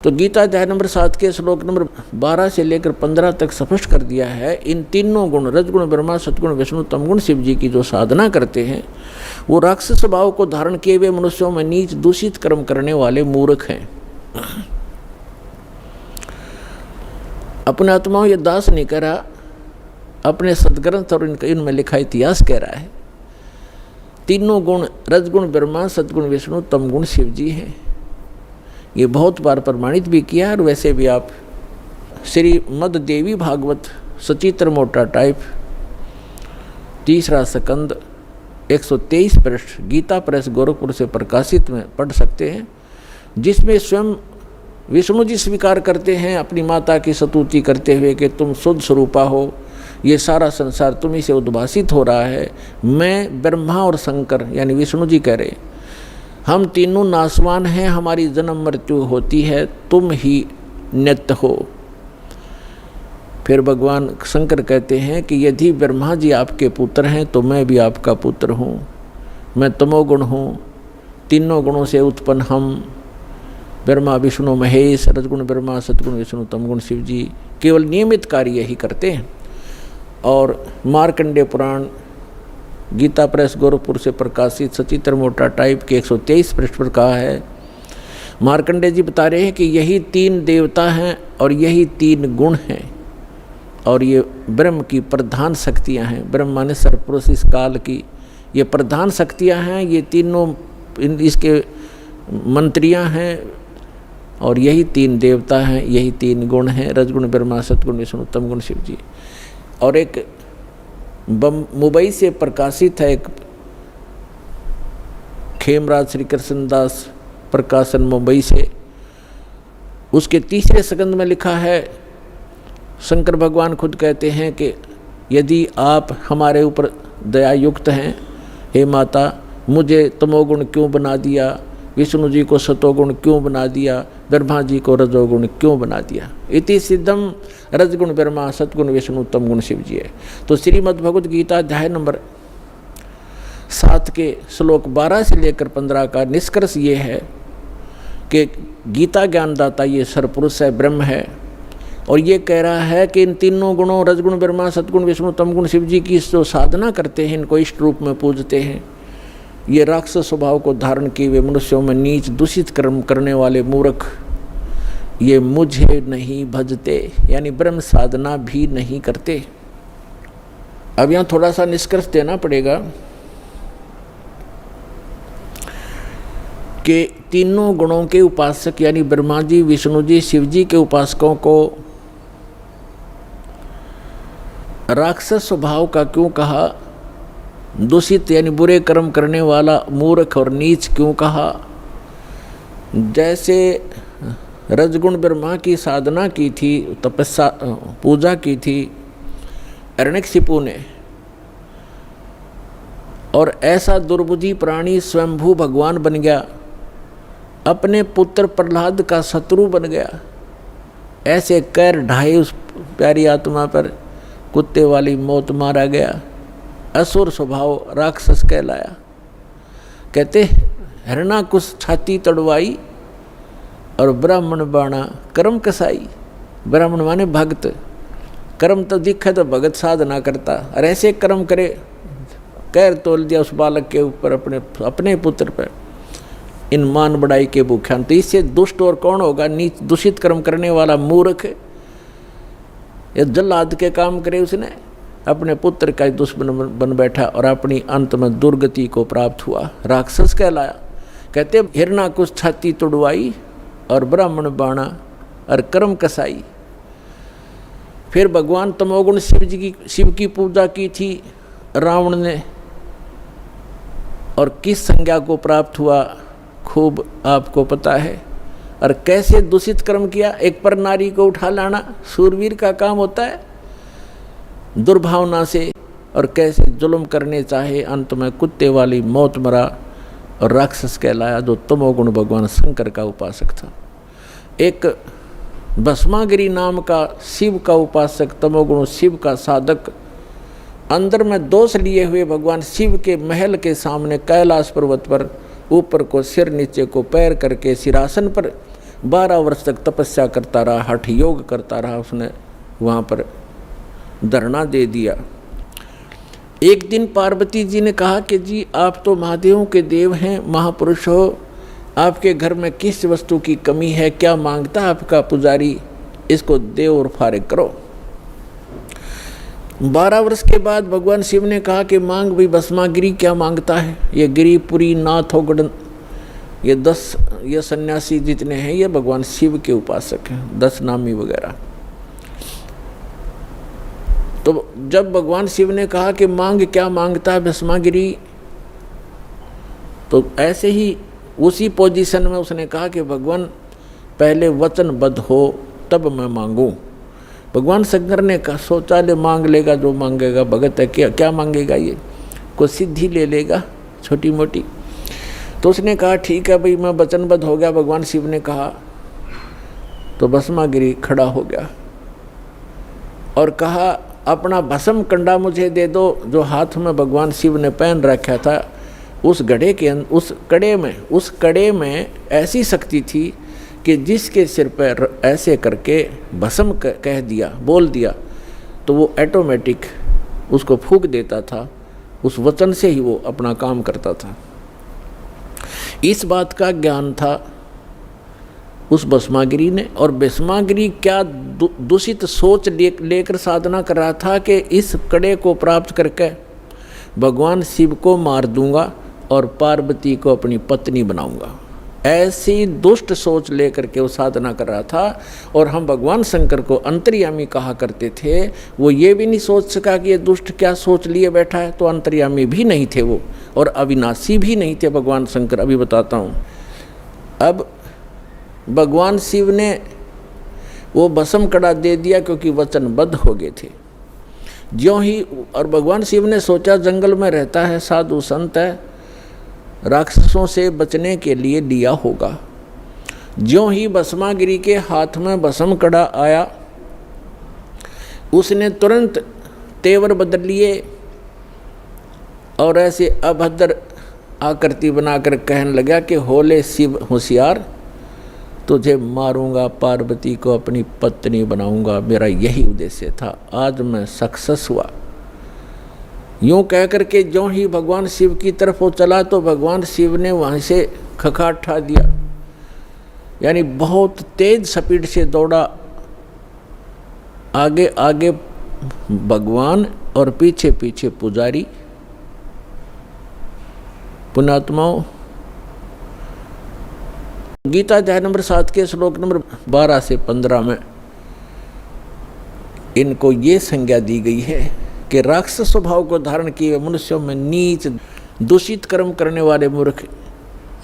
तो गीता अध्याय नंबर 7 के श्लोक नंबर 12 से लेकर 15 तक स्पष्ट कर दिया है। इन तीनों गुण रजगुण ब्रह्मा, सतगुण विष्णु, तमगुण शिव जी की जो साधना करते हैं वो राक्षस स्वभाव को धारण किए हुए मनुष्यों में नीच दूषित कर्म करने वाले मूर्ख हैं। अपने आत्माओं ये दास नहीं कह रहा, अपने सदग्रंथ और इनमें लिखा इतिहास कह रहा है। तीनों गुण रजगुण ब्रह्मा, सतगुण विष्णु, तमगुण शिव जी हैं। ये बहुत बार प्रमाणित भी किया। और वैसे भी आप श्रीमद् देवी भागवत सचित्र मोटा टाइप 3रा स्कंद 123 पृष्ठ गीता प्रेस गोरखपुर से प्रकाशित में पढ़ सकते हैं, जिसमें स्वयं विष्णु जी स्वीकार करते हैं अपनी माता की स्तुति करते हुए कि तुम शुद्ध स्वरूपा हो, ये सारा संसार तुम्ही से उद्भासित हो रहा है। मैं ब्रह्मा और शंकर यानी विष्णु जी कह रहे हम तीनों नासवान हैं, हमारी जन्म मृत्यु होती है, तुम ही नित्य हो। फिर भगवान शंकर कहते हैं कि यदि ब्रह्मा जी आपके पुत्र हैं तो मैं भी आपका पुत्र हूँ। मैं तमोगुण हूँ, तीनों गुणों से उत्पन्न हम ब्रह्मा विष्णु महेश, रजगुण ब्रह्मा, सतगुण विष्णु, तमगुण शिव जी केवल नियमित कार्य ही करते हैं। और मार्कंडेय पुराण गीता प्रेस गोरखपुर से प्रकाशित सचित्र मोटा टाइप के 123 पृष्ठ पर कहा है, मार्कंडेय जी बता रहे हैं कि यही 3 देवता हैं और यही 3 गुण हैं और ये ब्रह्म की प्रधान शक्तियां हैं। ब्रह्म माने सर्वपुरुष इस काल की ये प्रधान शक्तियां हैं, ये तीनों इसके मंत्रियां हैं और यही 3 देवता हैं, यही 3 गुण हैं, रजगुण ब्रह्मा, सतगुण विष्णु, तमगुण शिव जी। और एक मुंबई से प्रकाशित है, एक खेमराज श्री कृष्णदास प्रकाशन मुंबई से, उसके 3रे स्कंद में लिखा है, शंकर भगवान खुद कहते हैं कि यदि आप हमारे ऊपर दयायुक्त हैं, हे माता मुझे तमोगुण क्यों बना दिया, विष्णु जी को सतोगुण क्यों बना दिया, ब्रह्मा जी को रजोगुण क्यों बना दिया। इति सिद्धम रजगुण ब्रह्मा, सतगुण विष्णु, तमगुण शिव जी है। तो श्रीमद् भगवद गीता अध्याय नंबर 7 के श्लोक 12 से लेकर 15 का निष्कर्ष ये है कि गीता ज्ञानदाता ये सर्वपुरुष है, ब्रह्म है, और ये कह रहा है कि इन तीनों गुणों रजगुण ब्रह्मा, सतगुण विष्णु, तमगुण शिव जी की जो साधना करते हैं, इनको इष्ट रूप में पूजते हैं, ये राक्षस स्वभाव को धारण किए हुए मनुष्यों में नीच दूषित कर्म करने वाले मूर्ख ये मुझे नहीं भजते, यानी ब्रह्म साधना भी नहीं करते। अब यहाँ थोड़ा सा निष्कर्ष देना पड़ेगा कि तीनों गुणों के उपासक यानी ब्रह्मा जी, विष्णु जी, शिव जी के उपासकों को राक्षस स्वभाव का क्यों कहा, दूषित यानी बुरे कर्म करने वाला मूर्ख और नीच क्यों कहा। जैसे रजगुण ब्रह्मा की साधना की थी, तपस्या पूजा की थी हिरण्यकशिपु ने, और ऐसा दुर्बुद्धि प्राणी स्वयंभू भगवान बन गया, अपने पुत्र प्रहलाद का शत्रु बन गया, ऐसे कैर ढाए उस प्यारी आत्मा पर, कुत्ते वाली मौत मारा गया, असुर स्वभाव राक्षस कहलाया। कहते हिरणाकुश छाती तड़वाई और ब्राह्मण बाणा कर्म कसाई। ब्राह्मण माने भक्त, कर्म तो दिखे तो भगत साधना करता, और ऐसे कर्म करे, कैर तोल दिया उस बालक के ऊपर, अपने पुत्र पर, इन मान बढ़ाई के भूख्यान। तो इससे दुष्ट और कौन होगा, नीच दूषित कर्म करने वाला मूर्ख। ये जल्लाद के काम करे, उसने अपने पुत्र का दुश्मन बन बैठा और अपनी अंत में दुर्गति को प्राप्त हुआ, राक्षस कहलाया। कहते हिरणाकुश छाती तुड़वाई और ब्राह्मण बाणा और कर्म कसाई। फिर भगवान तमोगुण शिव की पूजा की थी रावण ने, और किस संज्ञा को प्राप्त हुआ खूब आपको पता है। और कैसे दूषित कर्म किया, एक पर नारी को उठा लाना सूरवीर का काम होता है दुर्भावना से, और कैसे जुल्म करने चाहे, अंत में कुत्ते वाली मौत मरा और राक्षस कहलाया, जो तमोगुण भगवान शंकर का उपासक था। एक भस्मागिरी नाम का शिव का उपासक, तमोगुण शिव का साधक, अंदर में दोष लिए हुए भगवान शिव के महल के सामने कैलाश पर्वत पर ऊपर को सिर नीचे को पैर करके सिरासन पर 12 वर्ष तक तपस्या करता रहा, हठ योग करता रहा। उसने वहाँ पर धरना दे दिया। एक दिन पार्वती जी ने कहा कि जी आप तो महादेवों के देव हैं, महापुरुष हो, आपके घर में किस वस्तु की कमी है, क्या मांगता है आपका पुजारी, इसको दे और फारिग करो। 12 वर्ष के बाद भगवान शिव ने कहा कि मांग भी भस्मागिरी क्या मांगता है। ये गिरिपुरी नाथ होगड़न, ये 10 ये सन्यासी जितने हैं ये भगवान शिव के उपासक हैं, 10 नामी वगैरह। तो जब भगवान शिव ने कहा कि मांग क्या मांगता है भस्मागिरी, तो ऐसे ही उसी पोजीशन में उसने कहा कि भगवान पहले वचनबद्ध हो तब मैं मांगूं। भगवान शंकर ने कहा सोचा ले मांग लेगा जो मांगेगा, भगत है क्या मांगेगा, ये कोई सिद्धि ले लेगा छोटी मोटी। तो उसने कहा ठीक है भाई मैं वचनबद्ध हो गया। भगवान शिव ने कहा तो भस्मागिरी खड़ा हो गया और कहा अपना भस्म कंडा मुझे दे दो जो हाथ में भगवान शिव ने पहन रखा था। उस घड़े के उस कड़े में ऐसी शक्ति थी कि जिसके सिर पर ऐसे करके भस्म कह दिया, बोल दिया, तो वो ऑटोमेटिक उसको फूंक देता था। उस वचन से ही वो अपना काम करता था। इस बात का ज्ञान था उस भस्मागिरी ने। और भस्मागिरी क्या दूषित सोच लेकर साधना कर रहा था कि इस कड़े को प्राप्त करके भगवान शिव को मार दूंगा और पार्वती को अपनी पत्नी बनाऊंगा। ऐसी दुष्ट सोच लेकर के वो साधना कर रहा था। और हम भगवान शंकर को अंतर्यामी कहा करते थे। वो ये भी नहीं सोच सका कि ये दुष्ट क्या सोच लिए बैठा है। तो अंतर्यामी भी नहीं थे वो, और अविनाशी भी नहीं थे भगवान शंकर। अभी बताता हूँ। अब भगवान शिव ने वो भस्म कड़ा दे दिया क्योंकि वचनबद्ध हो गए थे। ज्यों ही, और भगवान शिव ने सोचा जंगल में रहता है, साधु संत है, राक्षसों से बचने के लिए लिया होगा। ज्यों ही भस्मागिरी के हाथ में भस्म कड़ा आया, उसने तुरंत तेवर बदल लिए और ऐसे अभद्र आकृति बनाकर कहने लगा कि होले शिव होशियार, तुझे मारूंगा, पार्वती को अपनी पत्नी बनाऊंगा, मेरा यही उद्देश्य था, आज मैं सक्सेस हुआ। यूँ कह कर के ज्यों ही भगवान शिव की तरफ वो चला तो भगवान शिव ने वहाँ से खखाट उठा दिया, यानी बहुत तेज स्पीड से दौड़ा। आगे आगे भगवान और पीछे पीछे पुजारी। पुण्यात्माओं, गीता अध्याय नंबर 7 के श्लोक नंबर 12 से 15 में इनको ये संज्ञा दी गई है कि राक्षस स्वभाव को धारण किए मनुष्यों में नीच दूषित कर्म करने वाले मूर्ख।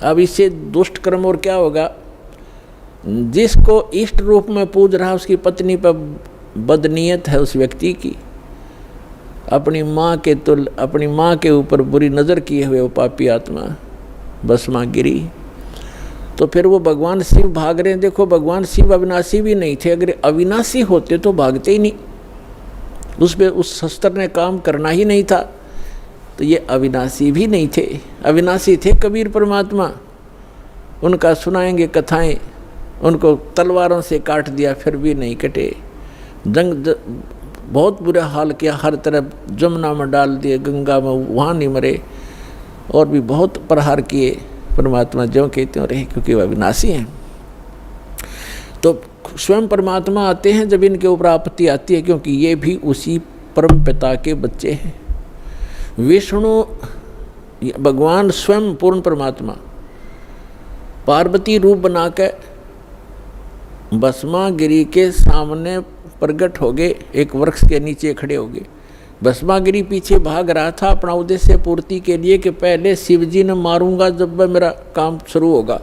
अब इससे दुष्ट कर्म और क्या होगा? जिसको इष्ट रूप में पूज रहा उसकी पत्नी पर बदनीयत है उस व्यक्ति की, अपनी माँ के ऊपर बुरी नज़र किए हुए वो पापी आत्मा भस्मागिरी। तो फिर वो भगवान शिव भाग रहे हैं। देखो भगवान शिव अविनाशी भी नहीं थे। अगर अविनाशी होते तो भागते ही नहीं, उस शस्त्र ने काम करना ही नहीं था। तो ये अविनाशी भी नहीं थे। अविनाशी थे कबीर परमात्मा, उनका सुनाएंगे कथाएं। उनको तलवारों से काट दिया फिर भी नहीं कटे। बहुत बुरा हाल किया, हर तरफ जमुना में डाल दिए, गंगा में, वहाँ नहीं मरे। और भी बहुत प्रहार किए। परमात्मा ज्यों कहते हो रहे क्योंकि वह अविनाशी हैं। तो स्वयं परमात्मा आते हैं जब इनके ऊपर आपत्ति आती है, क्योंकि ये भी उसी परम पिता के बच्चे हैं। विष्णु भगवान स्वयं पूर्ण परमात्मा पार्वती रूप बनाकर भस्मागिरी के सामने प्रकट हो गए, एक वृक्ष के नीचे खड़े हो गए। भस्मागिरी पीछे भाग रहा था अपना उद्देश्य पूर्ति के लिए कि पहले शिव जी ने मारूंगा, जब वह मेरा काम शुरू होगा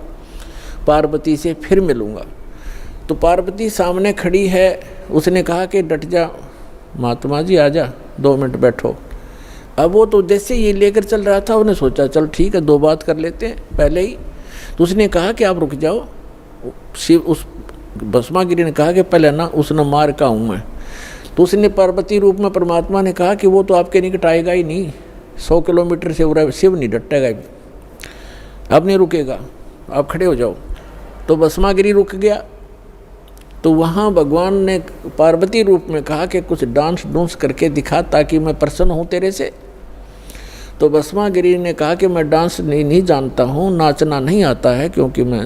पार्वती से फिर मिलूंगा। तो पार्वती सामने खड़ी है। उसने कहा कि डट जा महात्मा जी, आजा 2 मिनट बैठो। अब वो तो उद्देश्य ये लेकर चल रहा था। उन्हें सोचा चल ठीक है 2 बात कर लेते हैं पहले ही। तो उसने कहा कि आप रुक जाओ। शिव उस भस्मागिरी ने कहा कि पहले ना उसने मार का हूँ मैं। तो उसने पार्वती रूप में परमात्मा ने कहा कि वो तो आपके निकट आएगा ही नहीं, 100 किलोमीटर से उड़ा शिव नहीं डटेगा, अब नहीं रुकेगा, आप खड़े हो जाओ। तो भस्मागिरी रुक गया। तो वहाँ भगवान ने पार्वती रूप में कहा कि कुछ डांस डूंस करके दिखा ताकि मैं प्रसन्न हूँ तेरे से। तो भस्मागिरी ने कहा कि मैं डांस नहीं जानता हूँ, नाचना नहीं आता है, क्योंकि मैं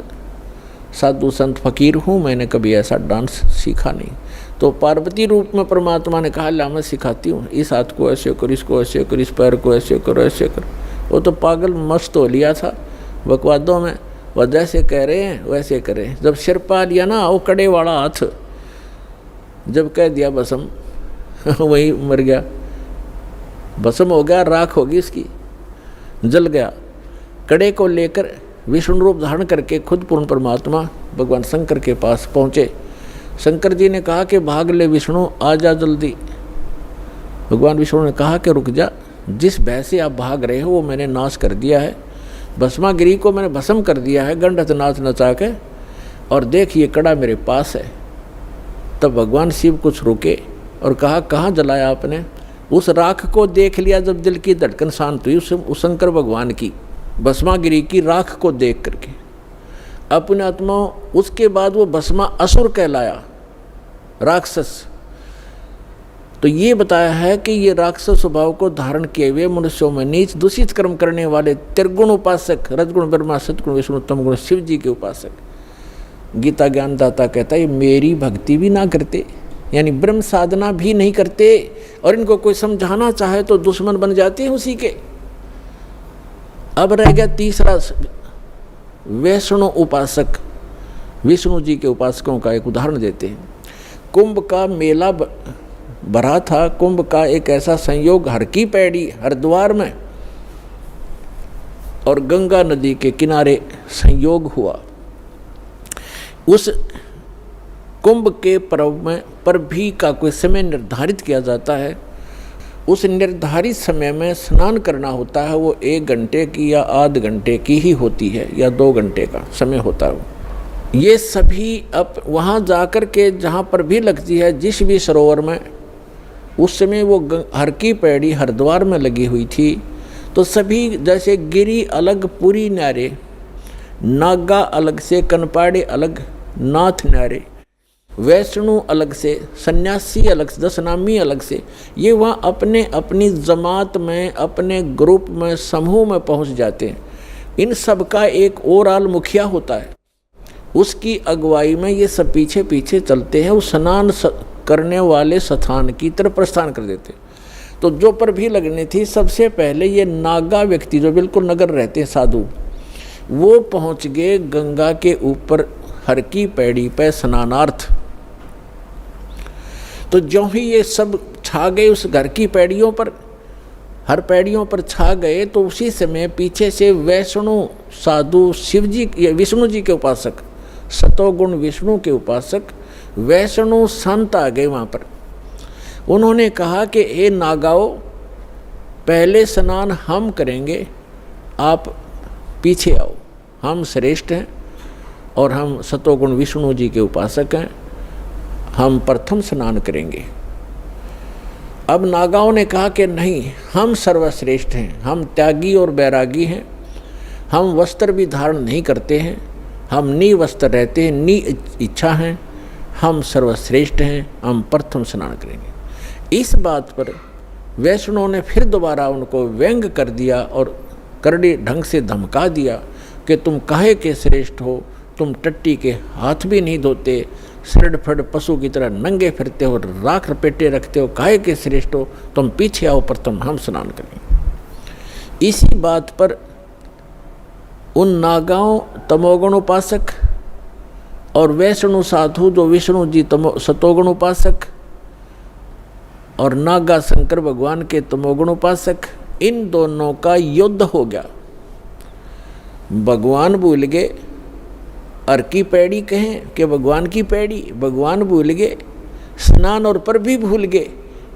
साधु संत फकीर हूँ, मैंने कभी ऐसा डांस सीखा नहीं। तो पार्वती रूप में परमात्मा ने कहा ला मैं सिखाती हूँ, इस हाथ को ऐसे करो, इसको ऐसे करो, इस पैर को ऐसे करो, ऐसे करो। वो तो पागल मस्त हो लिया था बकवादों में, वह जैसे कह रहे हैं वैसे करें। जब सिर पा लिया ना वो कड़े वाला हाथ, जब कह दिया भस्म वही मर गया, भस्म हो गया, राख होगी इसकी, जल गया। कड़े को लेकर विष्णु रूप धारण करके खुद पूर्ण परमात्मा भगवान शंकर के पास पहुँचे। शंकर जी ने कहा कि भाग ले विष्णु, आ जा जल्दी। भगवान विष्णु ने कहा कि रुक जा, जिस भय से आप भाग रहे हो वो मैंने नाश कर दिया है, भस्मागिरी को मैंने भस्म कर दिया है गंडत नाच नचा के, और देख ये कड़ा मेरे पास है। तब भगवान शिव कुछ रुके और कहा कहाँ जलाया आपने? उस राख को देख लिया जब दिल की धड़कन शांत हुई, उस शंकर भगवान की भस्मागिरी की राख को देख करके अपने आत्मा। उसके बाद वो भस्मा असुर कहलाया, राक्षस। तो ये बताया है कि ये राक्षस स्वभाव को धारण किए हुए मनुष्यों में नीच दूषित कर्म करने वाले त्रिगुण उपासक, रजगुण ब्रह्मा, सतगुण विष्णु, तमगुण शिव जी के उपासक, गीता ज्ञानदाता कहता है मेरी भक्ति भी ना करते, यानी ब्रह्म साधना भी नहीं करते, और इनको कोई समझाना चाहे तो दुश्मन बन जाते हैं उसी के। अब रह गया तीसरा, वैष्णव उपासक। विष्णु जी के उपासकों का एक उदाहरण देते हैं। कुंभ का मेला भरा था, कुंभ का एक ऐसा संयोग हर की पैड़ी हरिद्वार में और गंगा नदी के किनारे संयोग हुआ। उस कुंभ के पर्व में पर भी का कोई समय निर्धारित किया जाता है। उस निर्धारित समय में स्नान करना होता है, वो 1 घंटे की या आध घंटे की ही होती है, या 2 घंटे का समय होता है। ये सभी अब वहाँ जाकर के जहाँ पर भी लगती है, जिस भी सरोवर में, उस समय वो हर की पैड़ी हरिद्वार में लगी हुई थी। तो सभी जैसे गिरी अलग पुरी न्यारे, नागा अलग से, कनपाड़े अलग, नाथ न्यारे, वैष्णु अलग से, सन्यासी अलग से, दशनामी अलग से, ये वहाँ अपने अपनी जमात में, अपने ग्रुप में, समूह में पहुँच जाते हैं। इन सब का एक ओवरऑल मुखिया होता है, उसकी अगुवाई में ये सब पीछे पीछे चलते हैं। उस स्नान करने वाले स्थान की तरफ प्रस्थान कर देते। तो जो पर भी लगनी थी, सबसे पहले ये नागा व्यक्ति जो बिल्कुल नगर रहते हैं साधु, वो पहुँच गए गंगा के ऊपर हर की पैड़ी पे स्नानार्थ। तो जो ही ये सब छा गए उस घर की पैड़ियों पर, हर पैड़ियों पर छा गए, तो उसी समय पीछे से वैष्णु साधु, शिव जी, विष्णु जी के उपासक, सतोगुण विष्णु के उपासक वैष्णु संत आ गए वहाँ पर। उन्होंने कहा कि हे नागाओ, पहले स्नान हम करेंगे, आप पीछे आओ, हम श्रेष्ठ हैं और हम सतोगुण विष्णु जी के उपासक हैं, हम प्रथम स्नान करेंगे। अब नागाओं ने कहा कि नहीं, हम सर्वश्रेष्ठ हैं, हम त्यागी और बैरागी हैं, हम वस्त्र भी धारण नहीं करते हैं, हम निवस्त्र रहते हैं, नि इच्छा हैं, हम सर्वश्रेष्ठ हैं, हम प्रथम स्नान करेंगे। इस बात पर वैष्णव ने फिर दोबारा उनको व्यंग कर दिया और करड़ी ढंग से धमका दिया कि तुम काहे के श्रेष्ठ हो, तुम टट्टी के हाथ भी नहीं धोते, सिरड फड़ पशु की तरह नंगे फिरते हो, राख लपेटे रखते हो, काहे के श्रेष्ठ हो, तुम पीछे आओ, प्रथम हम स्नान करेंगे। इसी बात पर उन नागाओं, तमोगुण उपासक और वैष्णु साधु जो विष्णु जी सतोगुण उपासक और नागा शंकर भगवान के तमोगुण उपासक, इन दोनों का युद्ध हो गया। भगवान भूल गए, अर की पैड़ी कहें कि भगवान की पैड़ी, भगवान भूल गए, स्नान और पर भी भूल गए,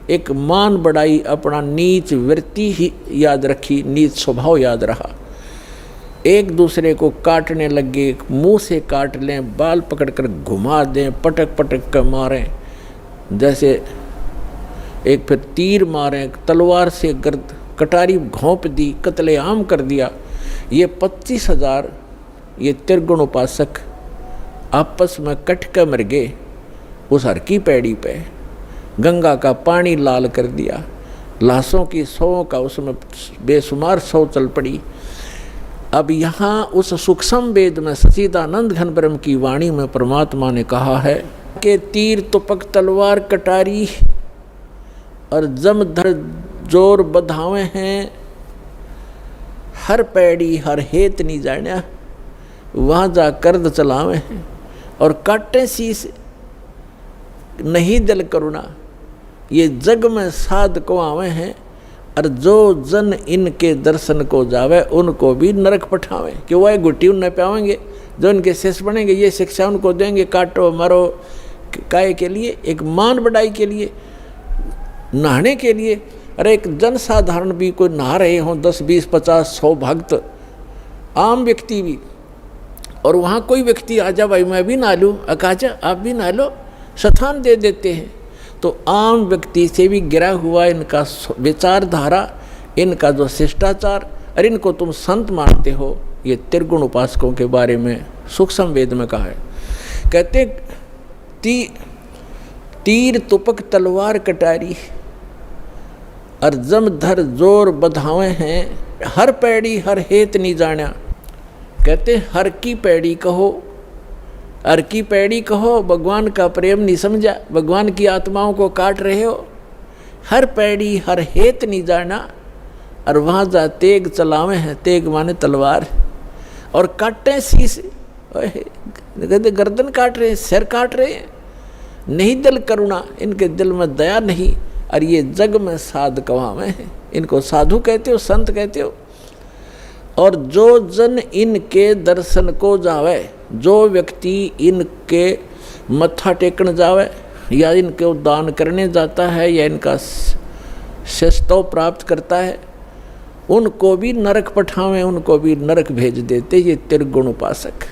एक मान बढ़ाई, अपना नीच वृत्ति ही याद रखी, नीच स्वभाव याद रहा। एक दूसरे को काटने लगे, मुंह से काट लें, बाल पकड़कर घुमा दें, पटक पटक कर मारें, जैसे एक फिर तीर मारें, तलवार से गर्द कटारी घोंप दी, कत्लेआम कर दिया। ये 25,000 ये त्रिगुण उपासक आपस में कट कर मर गए उस हर की पैड़ी पे। गंगा का पानी लाल कर दिया, लाशों की सौ का उसमें बेशुमार सौ चल पड़ी। अब यहाँ उस सूक्ष्म वेद में सच्चिदानंद घन ब्रह्म की वाणी में परमात्मा ने कहा है कि तीर तुपक तलवार कटारी और जमधर जोर बधावे हैं, हर पैड़ी हर हेत नहीं जान्या, वहाँ जा कर्द चलावे हैं और काटे शीस नहीं दिल करुणा, ये जग में साध को आवे हैं और जो जन इनके दर्शन को जावे उनको भी नरक पठावे। कि वह गुट्टी उन्हें पावेंगे, जो इनके शेष बनेंगे ये शिक्षा उनको देंगे, काटो मरो काय के लिए, एक मान बढ़ाई के लिए, नहाने के लिए। अरे एक जन साधारण भी कोई नहा रहे हों 10 20 50 100 भक्त, आम व्यक्ति भी, और वहाँ कोई व्यक्ति आ जा भाई मैं भी नहा लूँ, अकाजा आप भी नहा लो, स्थान दे देते हैं। तो आम व्यक्ति से भी गिरा हुआ इनका विचारधारा, इनका जो शिष्टाचार, अरे इनको तुम संत मानते हो, ये त्रिगुण उपासकों के बारे में सूक्ष्म वेद में कहा है। कहते तीर तुपक तलवार कटारी और जमधर जोर बधावे हैं, हर पैड़ी हर हेत नहीं जान्या। कहते हर की पैड़ी कहो, हर की पैड़ी कहो, भगवान का प्रेम नहीं समझा, भगवान की आत्माओं को काट रहे हो। हर पैड़ी हर हेत नहीं जाना, और वहाँ जा तेग चलावे हैं, तेग माने तलवार, और काटे शीश, गर्दन काट रहे हैं, सिर काट रहे हैं, नहीं दिल करुणा, इनके दिल में दया नहीं। और ये जग में साध कवावे हैं, इनको साधु कहते हो, संत कहते हो। और जो जन इनके दर्शन को जावे, जो व्यक्ति इनके मत्था टेकन जावे या इनको दान करने जाता है या इनका शिष्टो प्राप्त करता है, उनको भी नरक पठावे, उनको भी नरक भेज देते ये त्रिगुण उपासक।